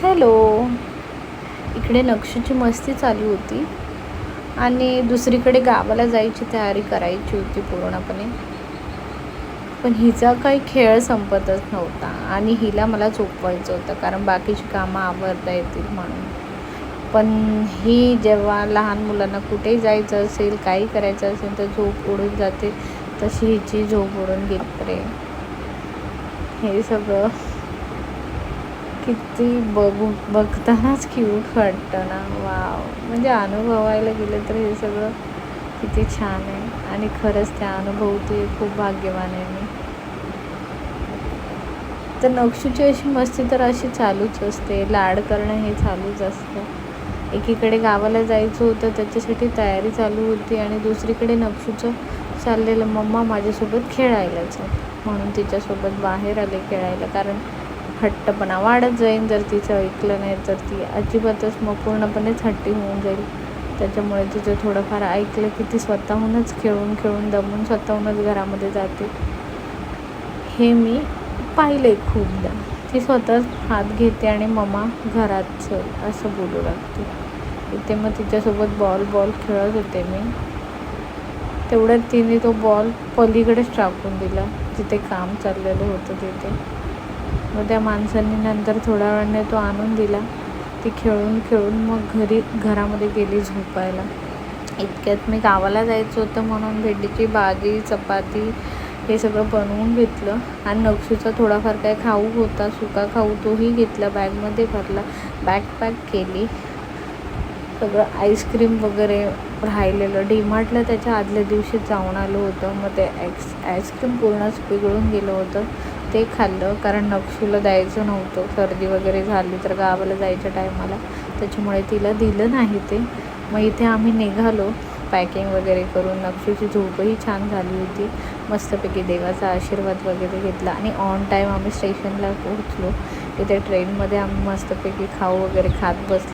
Hello. इकडे नक्षीची मस्ती चालू होती आणि दुसरीकडे गावाला जायची तयारी करायची होती पूर्णपणे. पण हिचा काही खेळ संपतच नव्हता आणि हिला मला झोपवायचं होतं कारण बाकीची कामं आवरता येतील म्हणून. पण ही जेव्हा लहान मुलांना कुठेही जायचं असेल, काही करायचं असेल तर झोप उडून जाते, तशी हिची झोप उडून गेली रे. हे सगळं किती बघतानाच क्यूट वाटतं ना. वाव, म्हणजे अनुभवायला गेलं तर हे सगळं किती छान आहे आणि खरंच त्या अनुभवते खूप भाग्यवान आहे मी. तर नक्षूची अशी मस्ती तर अशी चालूच असते, लाड करणं हे चालूच असतं. एकीकडे गावाला जायचं होतं त्याच्यासाठी तयारी चालू होती आणि दुसरीकडे नक्षूचं चाललेलं मम्मा माझ्यासोबत खेळायला चल, म्हणून तिच्यासोबत बाहेर आले खेळायला. कारण हट्टपणा वाढत जाईल जर तिचं ऐकलं नाही तर ती अजिबातच मग पूर्णपणेच हट्टी होऊन जाईल. त्याच्यामुळे तिचं थोडंफार ऐकलं की ती स्वतःहूनच खेळून खेळून दमून स्वतःहूनच घरामध्ये जाते. हे मी पाहिले खूपदा. ती स्वतःच हात घेते आणि मम्मा घरात चल असं बोलू लागते. इथे मग तिच्यासोबत बॉल खेळत होते मी, तेवढ्यात तिने तो बॉल पलीकडेच टाकून दिला जिथे काम चाललेलं होतं तिथे. मग त्या माणसांनी नंतर थोड्या वेळाने तो आणून दिला. ती खेळून खेळून मग घरामध्ये गेली झोपायला. इतक्यात मी गावाला जायचं होतं म्हणून भेंडीची भाजी, चपाती हे सगळं बनवून घेतलं आणि नक्षूचा थोडाफार काय खाऊ होता, सुका खाऊ, तोही घेतला, बॅगमध्ये भरला, बॅग पॅक केली. सगळं आईस्क्रीम वगैरे राहिलेलं डीमार्टला त्याच्या आदल्या दिवशी जाऊन आलो होतं. मग ते आईस्क्रीम पूर्णच पिघळून गेलं होतं, ते खाल्लं कारण नक्षूला द्यायचं नव्हतं. सर्दी वगैरे झाली तर गावाला जायच्या टायमाला, त्याच्यामुळे तिला दिलं नाही ते. मग इथे आम्ही निघालो पॅकिंग वगैरे करून. नक्षूची झोपही छान झाली होती, मस्तपैकी देवाचा आशीर्वाद वगैरे घेतला आणि ऑन टाईम आम्ही स्टेशनला पोहोचलो. इथे ट्रेनमध्ये आम्ही मस्तपैकी खाऊ वगैरे खात बसलो.